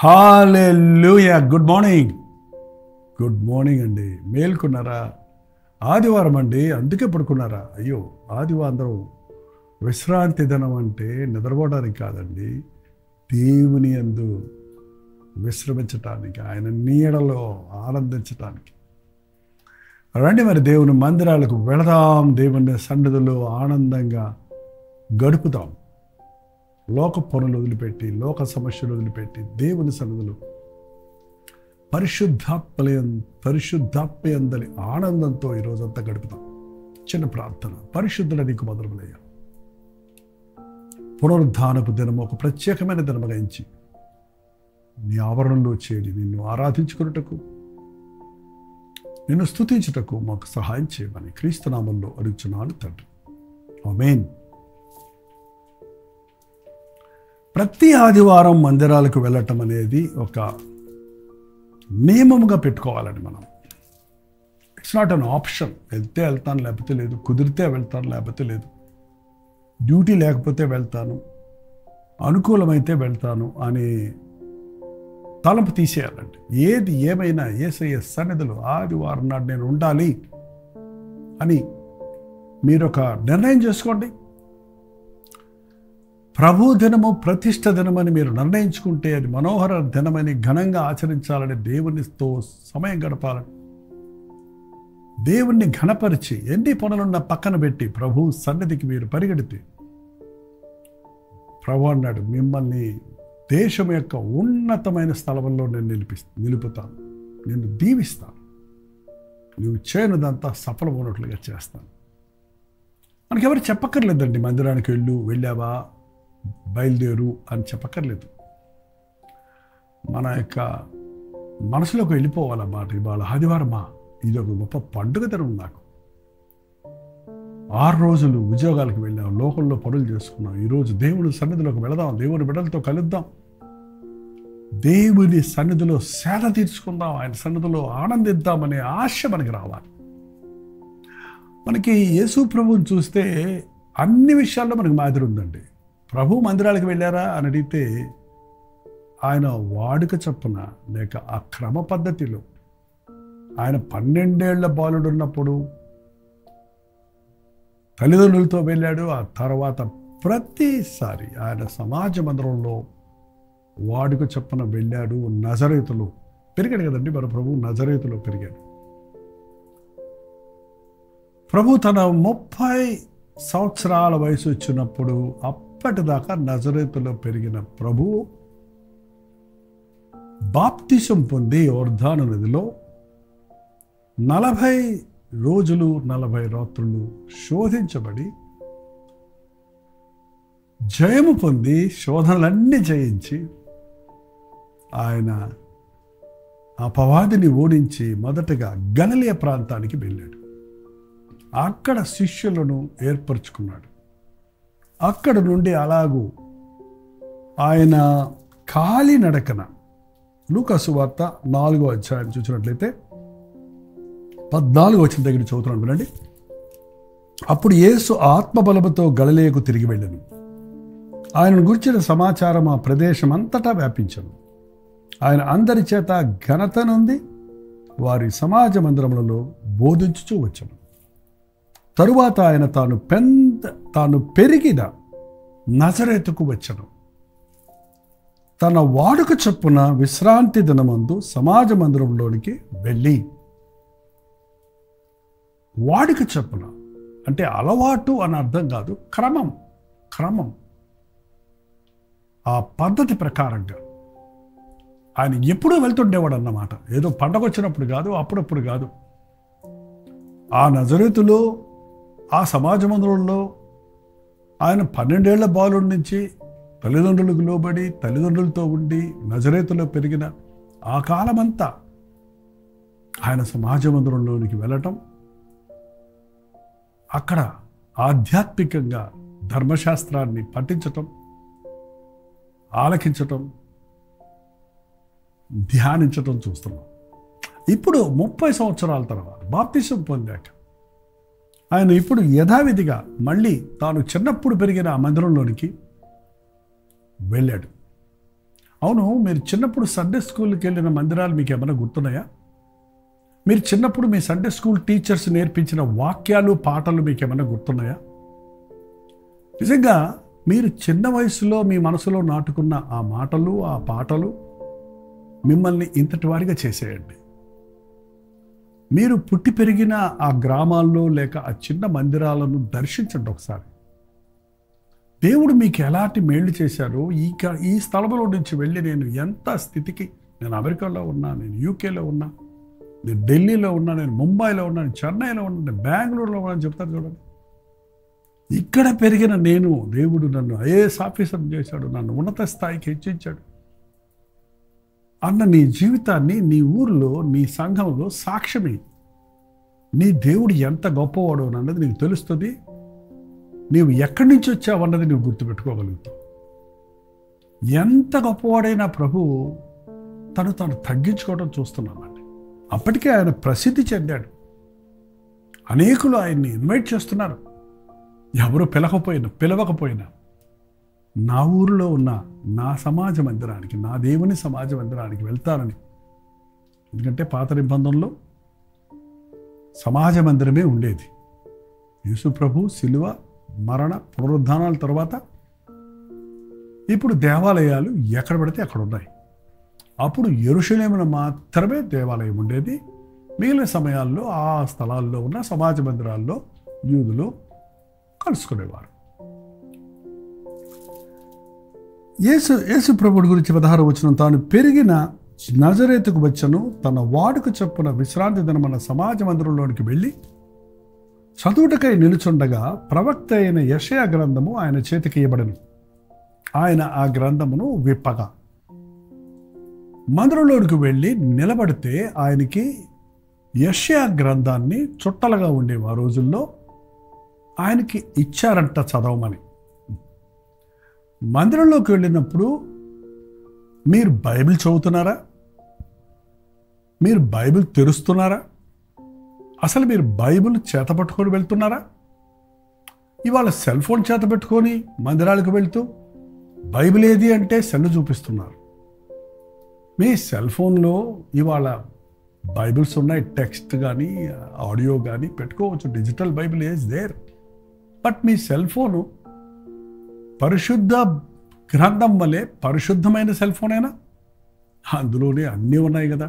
హల్లెలూయా. Good morning. Good morning అండి. మేల్కొన్నారా? ఆదివారం అండి, అందుకే పడుకున్నారా? అయ్యో, ఆదివారం విశ్రాంతి దినం అంటే నిద్రపోవడానికి కాదండి, దేవుని యందు విశ్రమించటానికి, ఆయన నీడలో ఆనందించటానికి. రండి మరి దేవుని మందిరాలకు వెళదాం, దేవుని సన్నిధిలో ఆనందంగా గడుపుదాం. లోక పనులు వదిలిపెట్టి, లోక సమస్యలు వదిలిపెట్టి, దేవుని సన్నిధిలో పరిశుద్ధాత్మయందలి ఆనందంతో ఈరోజంతా గడుపుతాం. చిన్న ప్రార్థన. పరిశుద్ధుల నీకు మొదలులయ్యా, పునరుద్ధానపు దినము ఒక ప్రత్యేకమైన దినముగా ఎంచి నీ ఆవరణలో చేరి నిన్ను ఆరాధించుకున్నటకు, నిన్ను స్తుతించుటకు మాకు సహాయం చేయమని క్రీస్తునామంలో అడుగుచున్నాను తండ్రి. ఆమేన్. ప్రతి ఆదివారం మందిరాలకు వెళ్ళటం అనేది ఒక నియమముగా పెట్టుకోవాలండి మనం. It's not an option. వెళ్తే వెళ్తాను, లేకపోతే లేదు. కుదిరితే వెళ్తాను, లేకపోతే లేదు. డ్యూటీ లేకపోతే వెళ్తాను, అనుకూలమైతే వెళ్తాను అని తలంపు తీసేయాలండి. ఏది ఏమైనా యేసయ్య సన్నిధిలో ఆదివారం నాడు నేను ఉండాలి అని మీరు ఒక నిర్ణయం చేసుకోండి. ప్రభు దినము ప్రతిష్ఠ దినమని మీరు నిర్ణయించుకుంటే అది మనోహర దినమని ఘనంగా ఆచరించాలని, దేవునితో సమయం గడపాలని, దేవుణ్ణి ఘనపరిచి ఎన్ని పనులున్న పక్కన పెట్టి ప్రభు సన్నిధికి మీరు పరిగెడితే, ప్రభు అన్నాడు, మిమ్మల్ని దేశం యొక్క ఉన్నతమైన స్థలంలో నేను నిలుపుతాను, నిన్ను దీవిస్తాను, నువ్వు చేయనిదంతా సఫలమైనట్లుగా చేస్తాను. మనకెవరు చెప్పక్కర్లేదండి, మందిరానికి వెళ్ళావా, బయలుదేరు అని చెప్పక్కర్లేదు. మన యొక్క మనసులోకి వెళ్ళిపోవాలన్నమాట. ఇవాళ ఆదివారమా, ఇది ఒక గొప్ప పండుగ దినం. నాకు 6 రోజులు ఉద్యోగాలకు వెళ్ళాం, లోకంలో పనులు చేసుకున్నాం. ఈరోజు దేవుని సన్నిధిలోకి వెళదాం, దేవుని బిడ్డలతో కలుద్దాం, దేవుని సన్నిధిలో సేద తీర్చుకుందాం, ఆయన సన్నిధిలో ఆనందిద్దామనే ఆశ మనకి రావాలి. మనకి యేసు ప్రభువుని చూస్తే అన్ని విషయాల్లో మనకి మాదిరి ఉందండి. ప్రభు మందిరాలకు వెళ్ళారా అని అడిగితే ఆయన వాడుక చొప్పున, లేక ఆ క్రమ పద్ధతిలో, ఆయన 12 ఏళ్ల బాలుడు ఉన్నప్పుడు తల్లిదండ్రులతో వెళ్ళాడు. ఆ తర్వాత ప్రతిసారి ఆయన సమాజ మందిరంలో వాడుక చొప్పున వెళ్ళాడు. నజరేతులో పెరిగాడు కదండి మన ప్రభు, నజరేతులో పెరిగాడు. ప్రభు తన 30 సంవత్సరాల వయసు వచ్చినప్పుడు, అప్పటిదాకా నజరేతులో పెరిగిన ప్రభు బాప్తిసం పొంది యోర్దాను నదిలో 40 రోజులు 40 రాత్రులు శోధించబడి జయము పొంది, శోధనలన్నీ జయించి, ఆయన అపవాదిని ఓడించి మొదటగా గలిలయ ప్రాంతానికి వెళ్ళాడు. అక్కడ శిష్యులను ఏర్పరచుకున్నాడు. అక్కడ నుండి అలాగూ ఆయన కాలినడకన, లూకా సువార్త 4వ అధ్యాయం చూసినట్లయితే 14వ వచనం దగ్గర చదువుతున్నాను వినండి. అప్పుడు యేసు ఆత్మబలముతో గలిలయకు తిరిగి వెళ్ళాను. ఆయనను గురించిన సమాచారం ఆ ప్రదేశం అంతటా వ్యాపించను. ఆయన అందరి చేత ఘనత నుండి వారి సమాజ మందిరములలో బోధించుచూ వచ్చను. తరువాత ఆయన తాను పెరిగిన నజరేతుకు వచ్చను. తన వాడుక చొప్పున విశ్రాంతి దినమందు సమాజ మందిరంలోనికి వెళ్ళి, వాడుక చొప్పున అంటే అలవాటు అని అర్థం కాదు, క్రమం ఆ పద్ధతి ప్రకారంగా ఆయన ఎప్పుడూ వెళ్తుండేవాడు అన్నమాట. ఏదో పండగ వచ్చినప్పుడు కాదు, అప్పుడప్పుడు కాదు. ఆ నజరేతులో, ఆ సమాజ మందిరంలో ఆయన 12 ఏళ్ల బాలుడి నుంచి తల్లిదండ్రులకు లోబడి, తల్లిదండ్రులతో ఉండి నజరేతులో పెరిగిన ఆ కాలమంతా ఆయన సమాజ మందిరంలోనికి వెళ్ళటం, అక్కడ ఆధ్యాత్మికంగా ధర్మశాస్త్రాన్ని పఠించటం, ఆలకించటం, ధ్యానించటం చూస్తున్నాం. ఇప్పుడు 30 సంవత్సరాల తర్వాత బాప్తిసం పొందాక ఆయన ఇప్పుడు యథావిధిగా మళ్ళీ తాను చిన్నప్పుడు పెరిగిన ఆ మందిరంలోనికి వెళ్ళాడు. అవును, మీరు చిన్నప్పుడు సండే స్కూల్కి వెళ్ళిన మందిరాలు మీకు ఏమైనా గుర్తున్నాయా? మీరు చిన్నప్పుడు మీ సండే స్కూల్ టీచర్స్ నేర్పించిన వాక్యాలు, పాటలు మీకు ఏమైనా గుర్తున్నాయా? నిజంగా మీరు చిన్న వయసులో మీ మనసులో నాటుకున్న ఆ మాటలు, ఆ పాటలు మిమ్మల్ని ఇంతటి వారిగా చేసేయండి. మీరు పుట్టి పెరిగిన ఆ గ్రామాల్లో లేక ఆ చిన్న మందిరాలను దర్శించండి ఒకసారి. దేవుడు మీకు ఎలాంటి మేళ్లు చేశారో ఈ స్థలంలో నుంచి వెళ్ళి నేను ఎంత స్థితికి, నేను అమెరికాలో ఉన్నా, నేను యూకేలో ఉన్నా, నేను ఢిల్లీలో ఉన్నా, నేను ముంబైలో ఉన్నా, నేను చెన్నైలో ఉన్నా, నేను బెంగళూరులో ఉన్నా అని చెప్తాను చూడండి. ఇక్కడ పెరిగిన నేను, దేవుడు నన్ను ఐఏఎస్ ఆఫీసర్ చేశాడు, నన్ను ఉన్నత స్థాయికి హెచ్చించాడు అన్న నీ జీవితాన్ని నీ ఊరిలో, నీ సంఘంలో సాక్ష్యమే. నీ దేవుడు ఎంత గొప్పవాడు అన్నది నీకు తెలుస్తుంది. నీవు ఎక్కడి నుంచి వచ్చావు అన్నది నువ్వు గుర్తుపెట్టుకోగలుగుతావు. ఎంత గొప్పవాడైనా ప్రభువు తను తగ్గించుకోవడం చూస్తున్నామండి. అప్పటికే ఆయన ప్రసిద్ధి చెందాడు. అనేకులు ఆయన్ని ఇన్వైట్ చేస్తున్నారు. ఎవరు పిలవకపోయినా నా ఊరిలో ఉన్న నా సమాజ మందిరానికి, నా దేవుని సమాజ మందిరానికి వెళ్తానని. ఎందుకంటే పాత నిబంధనలో సమాజ మందిరమే ఉండేది. యేసు ప్రభు శిలువ, మరణ, పునరుద్ధానాల తర్వాత ఇప్పుడు దేవాలయాలు ఎక్కడ పడితే అక్కడ ఉన్నాయి. అప్పుడు యెరూషలేమున మాత్రమే దేవాలయం ఉండేది. మిగిలిన సమయాల్లో ఆ స్థలాల్లో ఉన్న సమాజ మందిరాల్లో యూదులు కలుసుకునేవారు. యేసు ప్రభుడి గురించి 16వ వచనం, తాను పెరిగిన నజరేతుకు వచ్చను, తన వాడుకు చొప్పున విశ్రాంతి దినమన్న సమాజ మందిరంలోనికి వెళ్ళి చదువుటకై నిలుచుండగా ప్రవక్త అయిన యెషయా గ్రంథము ఆయన చేతికి ఇవ్వబడెను. ఆయన ఆ గ్రంథమును విప్పగా మందిరంలోనికి వెళ్ళి నిలబడితే ఆయనకి యెషయా గ్రంథాన్ని చుట్టలుగా ఉండేవి ఆ రోజుల్లో. ఆయనకి ఇచ్చారంట చదవమని. మందిరంలోకి వెళ్ళినప్పుడు మీరు బైబిల్ చదువుతున్నారా? మీరు బైబిల్ తెరుస్తున్నారా? అసలు మీరు బైబిల్ చేతపట్టుకొని వెళ్తున్నారా? ఇవాళ సెల్ ఫోన్ చేతపెట్టుకొని మందిరాలకు వెళ్తూ బైబిల్ ఏది అంటే సెల్ చూపిస్తున్నారు. మీ సెల్ ఫోన్లో ఇవాళ బైబిల్స్ ఉన్నాయి. టెక్స్ట్ కానీ ఆడియో కానీ పెట్టుకోవచ్చు. Digital Bible is there. But మీ సెల్ ఫోను పరిశుద్ధ గ్రంథం వలె పరిశుద్ధమైన సెల్ ఫోనేనా? అందులోనే అన్నీ ఉన్నాయి కదా.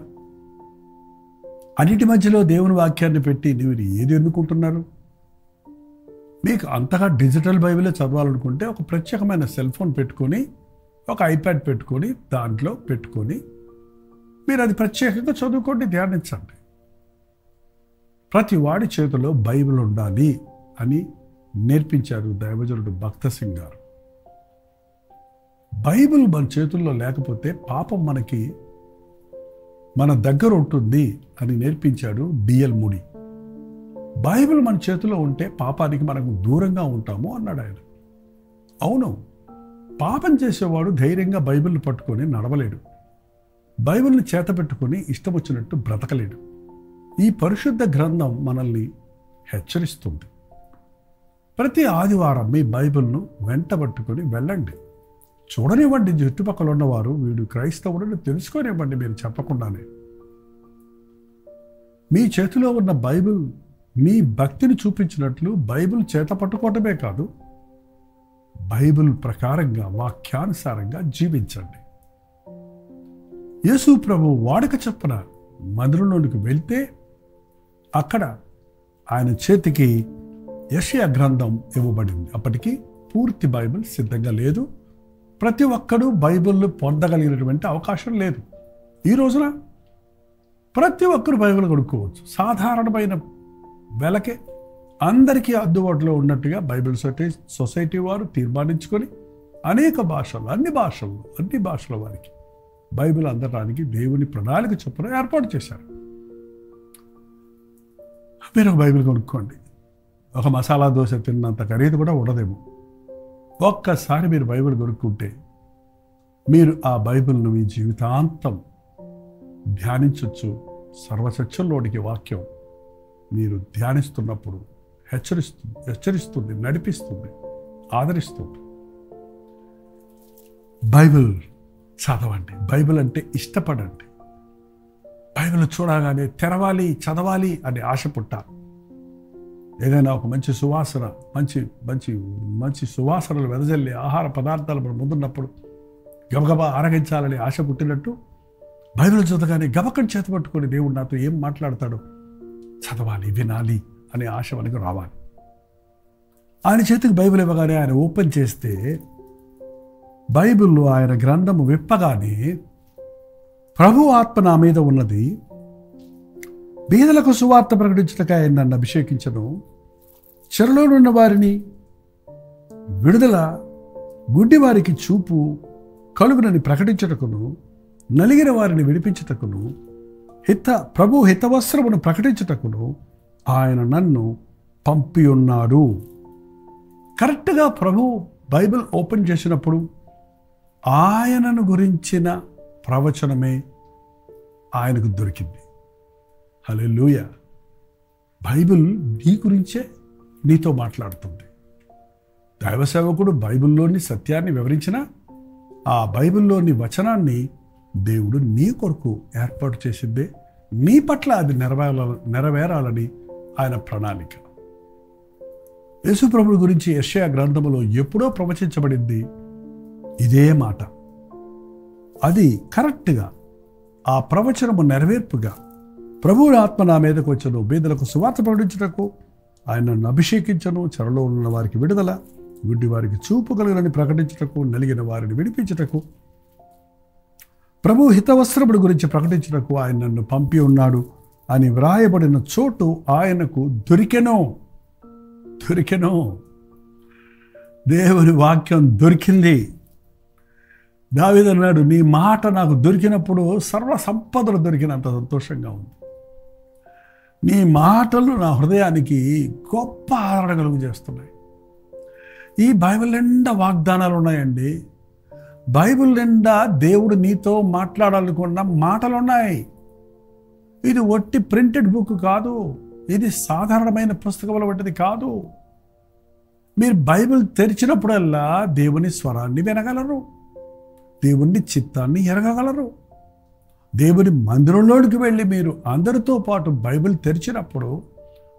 అన్నిటి మధ్యలో దేవుని వాక్యాన్ని పెట్టి మీరు ఏది ఎన్నుకుంటున్నారు? మీకు అంతగా డిజిటల్ బైబిలే చదవాలనుకుంటే ఒక ప్రత్యేకమైన సెల్ ఫోన్ పెట్టుకొని, ఒక ఐప్యాడ్ పెట్టుకొని, దాంట్లో పెట్టుకొని మీరు అది ప్రత్యేకంగా చదువుకోండి, ధ్యానించండి. ప్రతి వాడి చేతిలో బైబిల్ ఉండాలి అని నేర్పించారు దైవజనుడు భక్త సింగ్ గారు. బైబిల్ మన చేతుల్లో లేకపోతే పాపం మన దగ్గర ఉంటుంది అని నేర్పించాడు డిఎల్ మూడి. బైబిల్ మన చేతిలో ఉంటే పాపానికి మనకు దూరంగా ఉంటాము అన్నాడు ఆయన. అవును, పాపం చేసేవాడు ధైర్యంగా బైబిల్ని పట్టుకొని నడవలేడు. బైబిల్ని చేతపెట్టుకొని ఇష్టం వచ్చినట్టు బ్రతకలేడు. ఈ పరిశుద్ధ గ్రంథం మనల్ని హెచ్చరిస్తుంది. ప్రతి ఆదివారం మీ బైబిల్ను వెంటబట్టుకొని వెళ్ళండి. చూడనివ్వండి చుట్టుపక్కల ఉన్నవారు వీడు క్రైస్తవుడని తెలుసుకోనివ్వండి మీరు చెప్పకుండానే. మీ చేతిలో ఉన్న బైబిల్ మీ భక్తిని చూపించినట్లు బైబిల్ చేత పట్టుకోవటమే కాదు, బైబిల్ ప్రకారంగా వాక్యానుసారంగా జీవించండి. యేసు ప్రభు వాడుక చొప్పున మందిరంలోనికి వెళ్తే అక్కడ ఆయన చేతికి యెషయా గ్రంథం ఇవ్వబడింది. అప్పటికి పూర్తి బైబిల్ సిద్ధంగా లేదు. ప్రతి ఒక్కరూ బైబిల్ పొందగలిగినటువంటి అవకాశం లేదు. ఈ రోజున ప్రతి ఒక్కరు బైబిల్ కొనుక్కోవచ్చు. సాధారణమైన వెలకే అందరికీ అందుబాటులో ఉన్నట్టుగా బైబిల్ సొసైటీ వారు తీర్మానించుకొని అనేక భాషలు, అన్ని భాషల వారికి బైబిల్ అందడానికి దేవుని ప్రణాళిక చొప్పున ఏర్పాటు చేశారు. మీరు ఒక బైబిల్ కొనుక్కోండి. ఒక మసాలా దోశ తిన్నంత ఖరీదు కూడా ఉండదేమో. ఒక్కసారి మీరు బైబిల్ కొనుక్కుంటే మీరు ఆ బైబిల్ను మీ జీవితాంతం ధ్యానించవచ్చు. సర్వసత్యంలోనికి వాక్యం మీరు ధ్యానిస్తున్నప్పుడు హెచ్చరిస్తుంది, నడిపిస్తుంది, ఆదరిస్తుంది. బైబిల్ చదవండి. బైబిల్ అంటే ఇష్టపడండి. బైబిల్ చూడగానే తెరవాలి, చదవాలి అని ఆశ పుట్టాలి. ఏదైనా ఒక మంచి సువాసన, మంచి మంచి మంచి సువాసనలు వెదజల్లి ఆహార పదార్థాలు మన ముందున్నప్పుడు గబగబా ఆరగించాలని ఆశ పుట్టినట్టు బైబిల్ చదవగానే గబకం చేత పట్టుకొని దేవుడు నాతో ఏం మాట్లాడతాడో చదవాలి, వినాలి అనే ఆశ మనకు రావాలి. ఆయన చేతికి బైబిల్ ఇవ్వగానే ఆయన ఓపెన్ చేస్తే బైబిల్లో ఆయన గ్రంథము విప్పగానే ప్రభు ఆత్మ నా మీద ఉన్నది, బీదలకు సువార్త ప్రకటించుటకై ఆయన నన్ను అభిషేకించను, చెరలోనున్న వారిని విడుదల, గుడ్డి వారికి చూపు కలుగునని ప్రకటించుటకును, నలిగిన వారిని విడిపించుటకును, ప్రభు హితవస్త్రమును ప్రకటించుటకును ఆయన నన్ను పంపి ఉన్నాడు. కరెక్ట్గా ప్రభు బైబిల్ ఓపెన్ చేసినప్పుడు ఆయనను గురించిన ప్రవచనమే ఆయనకు దొరికింది. హల్లెలూయా. బైబిల్ నీ గురించే నీతో మాట్లాడుతుంది. దైవ సేవకుడు బైబిల్లోని సత్యాన్ని వివరించిన ఆ బైబిల్లోని వచనాన్ని దేవుడు నీ కొరకు ఏర్పాటు చేసిందే, నీ పట్ల అది నెరవేరాలని ఆయన ప్రణాళిక. యేసు ప్రభువు గురించి యెషయా గ్రంథములో ఎప్పుడో ప్రవచించబడింది ఇదే మాట. అది కరెక్ట్గా ఆ ప్రవచనము నెరవేర్పుగా ప్రభువు ఆత్మ నా మీదకు వచ్చను, బీదలకు సువార్త ప్రకటించుటకు ఆయన నన్ను అభిషేకించను, చెరలో ఉన్న వారికి విడుదల, గుడ్డి వారికి చూపు కలుగునని ప్రకటించుటకు, నలిగిన వారిని విడిపించుటకు, ప్రభు హితవస్త్రముడు గురించి ప్రకటించుటకు ఆయన నన్ను పంపి ఉన్నాడు అని వ్రాయబడిన చోటు ఆయనకు దొరికెను. దేవుని వాక్యం దొరికింది. దావీదు అన్నాడు, నీ మాట నాకు దొరికినప్పుడు సర్వ సంపదలు దొరికినంత సంతోషంగా ఉంది. నీ మాటలు నా హృదయానికి గొప్ప ఆదరణ కలుగు చేస్తున్నాయి. ఈ బైబిల్ నిండా వాగ్దానాలు ఉన్నాయండి. బైబిల్ నిండా దేవుడు నీతో మాట్లాడాలనుకున్న మాటలు ఉన్నాయి. ఇది ఒట్టి ప్రింటెడ్ బుక్ కాదు, ఇది సాధారణమైన పుస్తకముల వంటిది కాదు. మీరు బైబిల్ తెరిచినప్పుడల్లా దేవుని స్వరాన్ని వినగలరు, దేవుని చిత్తాన్ని ఎరగగలరు. దేవుని మందిరంలోనికి వెళ్ళి మీరు అందరితో పాటు బైబిల్ తెరిచినప్పుడు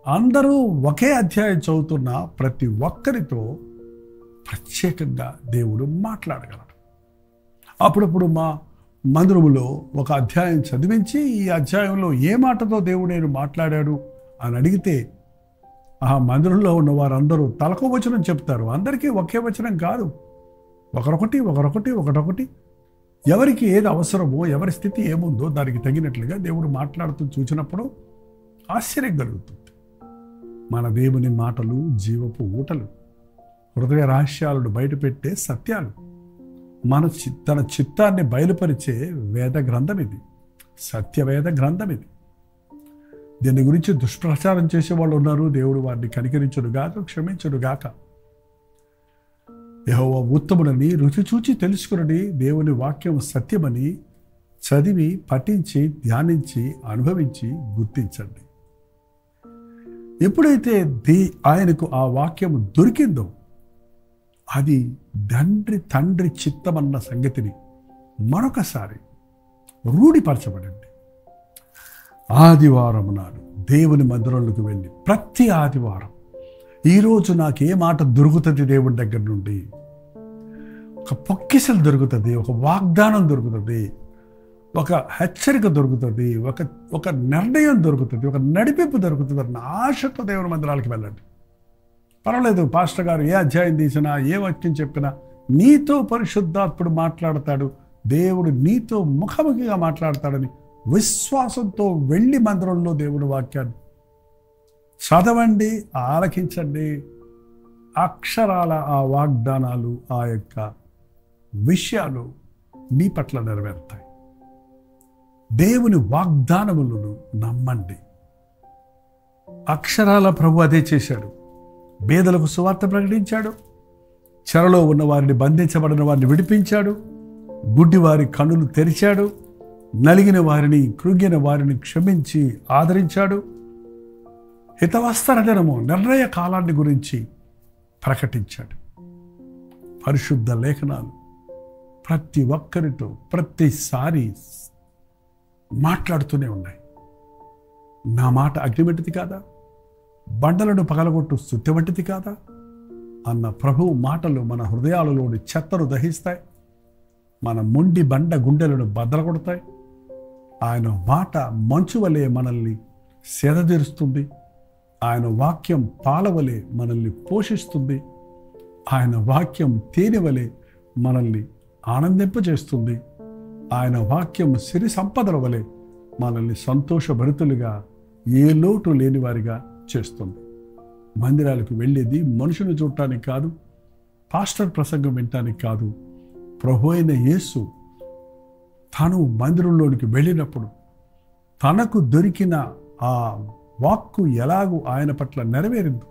అందరూ ఒకే అధ్యాయం చదువుతున్న ప్రతి ఒక్కరితో ప్రత్యేకంగా దేవుడు మాట్లాడగలడు. అప్పుడప్పుడు మా మందిరములో ఒక అధ్యాయం చదివించి ఈ అధ్యాయంలో ఏ మాటతో దేవుడు నేను మాట్లాడాడు అని అడిగితే ఆ మందిరంలో ఉన్న వారందరూ తలకో వచనం చెప్తారు. అందరికీ ఒకే వచనం కాదు, ఒకరొకటి. ఎవరికి ఏది అవసరమో, ఎవరి స్థితి ఏముందో దానికి తగినట్లుగా దేవుడు మాట్లాడుతూ చూసినప్పుడు ఆశ్చర్యం కలుగుతుంది. మన దేవుని మాటలు జీవపు ఊటలు, హృదయ రహస్యాలను బయటపెట్టే సత్యాలు, తన చిత్తాన్ని బయలుపరిచే వేద గ్రంథం ఇది, సత్యవేద గ్రంథం ఇది. దీని గురించి దుష్ప్రచారం చేసే వాళ్ళు ఉన్నారు. దేవుడు వారిని కనికరించుడుగాక, క్షమించుడుగాక. యెహోవా ఉత్తముడని రుచి చూచి తెలుసుకుని దేవుని వాక్యం సత్యమని చదివి, పఠించి, ధ్యానించి, అనుభవించి గుర్తించండి. ఎప్పుడైతే ఆయనకు ఆ వాక్యము దొరికిందో అది తండ్రి చిత్తమన్న సంగతిని మరొకసారి రూఢిపరచబడింది. ఆదివారం నాడు దేవుని మందిరంలోకి వెళ్ళి ప్రతి ఆదివారం ఈరోజు నాకు ఏ మాట దొరుకుతుంది దేవుడి దగ్గర నుండి, ఒక పొక్కిసలు దొరుకుతుంది, ఒక వాగ్దానం దొరుకుతుంది, ఒక హెచ్చరిక దొరుకుతుంది, ఒక నిర్ణయం దొరుకుతుంది, ఒక నడిపింపు దొరుకుతుంది అన్న ఆశతో దేవుని మందిరాలకు వెళ్ళండి. పర్వాలేదు, పాస్టర్ గారు ఏ అధ్యాయం తీసినా, ఏ వాక్యం చెప్పినా నీతో పరిశుద్ధాత్ముడు మాట్లాడతాడు, దేవుడు నీతో ముఖాముఖిగా మాట్లాడతాడని విశ్వాసంతో వెళ్ళి మందిరంలో దేవుని వాక్యాన్ని చదవండి, ఆలకించండి. అక్షరాల ఆ వాగ్దానాలు, ఆ యొక్క విషయాలు మీ పట్ల నెరవేరుతాయి. దేవుని వాగ్దానములను నమ్మండి. అక్షరాల ప్రభు అదే చేశాడు. బేదలకు సువార్త ప్రకటించాడు, చెరలో ఉన్న వారిని, బంధించబడిన వారిని విడిపించాడు, గుడ్డి వారి కన్నులు తెరిచాడు, నలిగిన వారిని, కృంగిన వారిని క్షమించి ఆదరించాడు. హితవస్త్ర దినము, నిర్ణయ కాలాన్ని గురించి ప్రకటించాడు. పరిశుద్ధ లేఖనాలు ప్రతి ఒక్కరితో ప్రతిసారి మాట్లాడుతూనే ఉన్నాయి. నా మాట అగ్ని వంటిది కాదా, బండలను పగలగొట్టు సుత్తి వంటిది కాదా అన్న ప్రభువు మాటలు మన హృదయాలలోని చెత్తను దహిస్తాయి, మన మొండి బండ గుండెలను బద్దలగొడతాయి. ఆయన మాట మంచు వలె మనల్ని సేదతీరుస్తుంది. ఆయన వాక్యం పాలవలే మనల్ని పోషిస్తుంది. ఆయన వాక్యం తేనె వలె మనల్ని ఆనందింపజేస్తుంది. ఆయన వాక్యం సిరి సంపదల వలె మనల్ని సంతోషభరితులుగా, ఏ లోటు లేని వారిగా చేస్తుంది. మందిరాలకు వెళ్ళేది మనుషుని చూడటానికి కాదు, పాస్టర్ ప్రసంగం వినటానికి కాదు. ప్రభు అయిన యేసు తాను మందిరంలోనికి వెళ్ళినప్పుడు తనకు దొరికిన ఆ వాక్కు ఎలాగూ ఆయన పట్ల నెరవేరిందో,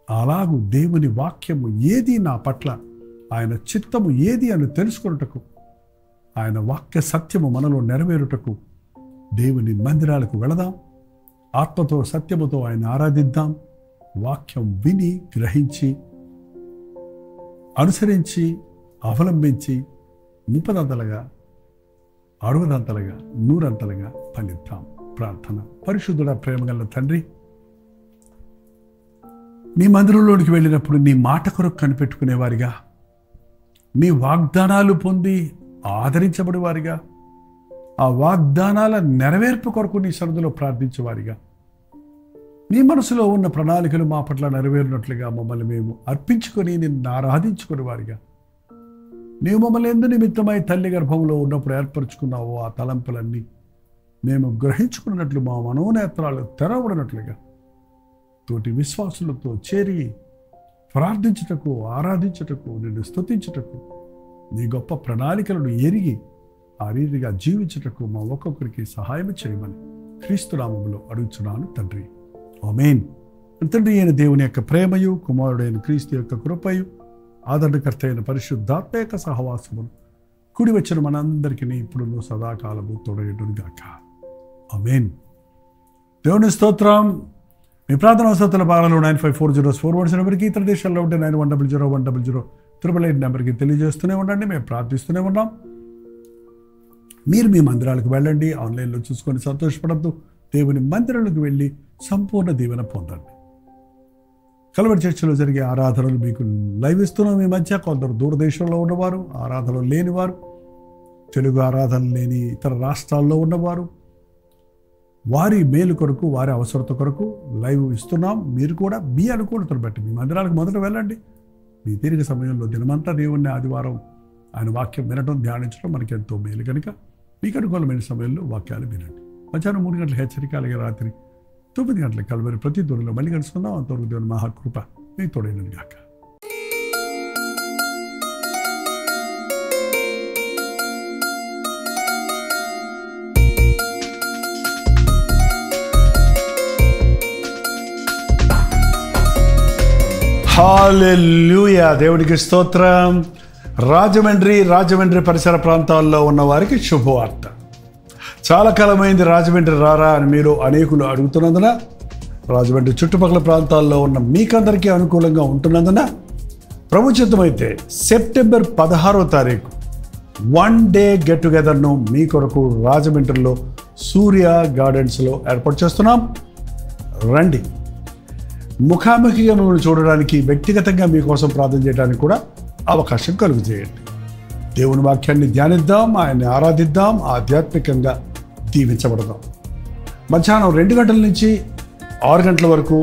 అలాగూ దేవుని వాక్యము ఏది నా పట్ల, ఆయన చిత్తము ఏది అని తెలుసుకొనుటకు, ఆయన వాక్య సత్యము మనలో నెరవేరుటకు దేవుని మందిరాలకు వెళదాం. ఆత్మతో సత్యముతో ఆయన ఆరాధిద్దాం. వాక్యం విని గ్రహించి అనుసరించి అవలంబించి 30 60 100 ఫలిద్దాం. ప్రార్థన. పరిశుద్ధుడ, ప్రేమగల తండ్రి, నీ మందిరంలోనికి వెళ్ళినప్పుడు నీ మాట కొరకు కనిపెట్టుకునేవారిగా, నీ వాగ్దానాలు పొంది ఆదరించబడేవారిగా, ఆ వాగ్దానాల నెరవేర్పు కొరకు నీ సన్నిధిలో ప్రార్థించేవారిగా, నీ మనసులో ఉన్న ప్రణాళికలు మా పట్ల నెరవేరినట్లుగా మమ్మల్ని మేము అర్పించుకొని నిన్ను ఆరాధించుకునేవారిగా, నీవు మమ్మల్ని ఎందు నిమిత్తమై తల్లి గర్భంలో ఉన్నప్పుడు ఏర్పరచుకున్నావో ఆ తలంపులన్నీ మేము గ్రహించుకున్నట్లు మా మనోనేత్రాలు తెరవబడినట్లుగా తోటి విశ్వాసులతో చేరి ప్రార్థించుటకు, ఆరాధించుటకు, నిన్ను స్తుతించుటకు, నీ గొప్ప ప్రణాళికలను ఎరిగి ఆ రీతిగా జీవించుటకు మా ఒక్కొక్కరికి సహాయం చేయమని క్రీస్తు నామములో అడుగుచున్నాను తండ్రి. ఆమేన్. తండ్రి అయిన దేవుని యొక్క ప్రేమయు, కుమారుడైన క్రీస్తు యొక్క కృపయు, ఆదరణకర్త అయిన పరిశుద్ధాత్మ యొక్క సహవాసమును కూడి వచ్చిన మనందరికీ ఇప్పుడు సదాకాలము తోడయుండును గాక. ఆమేన్. దేవుని స్తోత్రం. మీ ప్రార్థన అవసరతల భాగాలు 954041 నెంబర్కి, ఇతర దేశాల్లో ఉంటే 91001008 నెంబర్కి తెలియజేస్తూనే ఉండండి. మేము ప్రార్థిస్తూనే ఉన్నాం. మీరు మీ మందిరాలకు వెళ్ళండి, ఆన్లైన్లో చూసుకొని సంతోషపడద్దు. దేవుని మందిరాలకు వెళ్ళి సంపూర్ణ దీవెన పొందండి. కల్వరి చర్చిలో జరిగే ఆరాధనలు మీకు లైవ్ ఇస్తున్నాం. మీ మధ్య కొందరు దూరదేశంలో ఉన్నవారు, ఆరాధనలు లేనివారు, తెలుగు ఆరాధన లేని ఇతర రాష్ట్రాల్లో ఉన్నవారు, వారి మేలు కొరకు, వారి అవసరత కొరకు లైవ్ ఇస్తున్నాం. మీరు కూడా మీ అనుకూలతను బట్టి మీ మందిరాలకు మొదట వెళ్ళండి. మీ తీరిక సమయంలో దినమంతా దేవుణ్ణి ఆదివారం ఆయన వాక్యం వినడం, ధ్యానించడం మనకి ఎంతో మేలు కనుక మీకు అనుకూలమైన సమయంలో వాక్యాలు వినండి. మధ్యాహ్నం 3 గంటల హెచ్చరిక, అలాగే రాత్రి 9 గంటల కల్వరి ప్రతి దూరంలో మళ్ళీ కలుసుకుందాం. అంతవరకు దేవుని మహాకృప మీకు తోడైనది గాక. హల్లెలూయా. దేవునికి స్తోత్రం. రాజమండ్రి పరిసర ప్రాంతాల్లో ఉన్న వారికి శుభవార్త. చాలా కాలమైంది రాజమండ్రి రారా అని మీరు అనేకులు అడుగుతున్నందున, రాజమండ్రి చుట్టుపక్కల ప్రాంతాల్లో ఉన్న మీకందరికీ అనుకూలంగా ఉంటున్నందున, ప్రభు చిత్తమైతే సెప్టెంబర్ 16వ తారీఖు 1 డే గెట్ టుగెదర్ను మీ కొరకు రాజమండ్రిలో సూర్య గార్డెన్స్లో ఏర్పాటు చేస్తున్నాం. రండి. ముఖాముఖిగా మిమ్మల్ని చూడడానికి, వ్యక్తిగతంగా మీకోసం ప్రార్థన చేయడానికి కూడా అవకాశం కలుగు చేయండి. దేవుని వాక్యాన్ని ధ్యానిద్దాం, ఆయన్ని ఆరాధిద్దాం, ఆధ్యాత్మికంగా దీవించబడదాం. మధ్యాహ్నం 2 గంటల నుంచి 6 గంటల వరకు,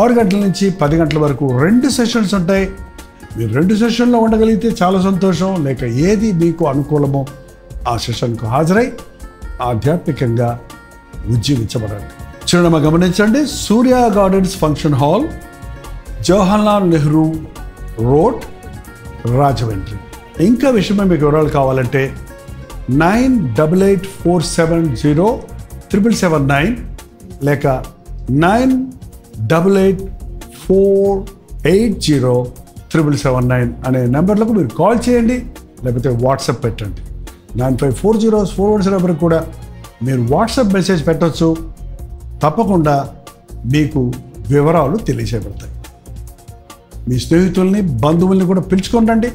6 గంటల నుంచి 10 గంటల వరకు 2 సెషన్స్ ఉంటాయి. మీరు 2 సెషన్లో ఉండగలిగితే చాలా సంతోషం. లేక ఏది మీకు అనుకూలమో ఆ సెషన్కు హాజరై ఆధ్యాత్మికంగా ఉజ్జీవించబడండి. చిరునామా గమనించండి. Surya gardens function hall, Jawaharlal Nehru road, Rajahmundry. ఇంకా విషయమే మీకు వివరాలు కావాలంటే 9884707779 లేక 9884807779 అనే నెంబర్లకు మీరు కాల్ చేయండి, లేకపోతే వాట్సాప్ పెట్టండి. 954041 నెంబర్కి కూడా మీరు వాట్సాప్ మెసేజ్ పెట్టవచ్చు. తప్పకుండా మీకు వివరాలు తెలియజేయబడతాయి. మీ స్నేహితుల్ని, బంధువుల్ని కూడా పిలుచుకోండి.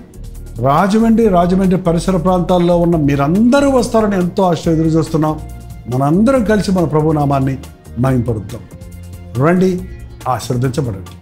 రాజమండ్రి పరిసర ప్రాంతాల్లో ఉన్న మీరందరూ వస్తారని ఎంతో ఆశ ఎదురు చూస్తున్నాం. మనందరం కలిసి మన ప్రభునామాన్ని మహింపరుద్దాం. రండి, ఆశీర్వదించబడండి.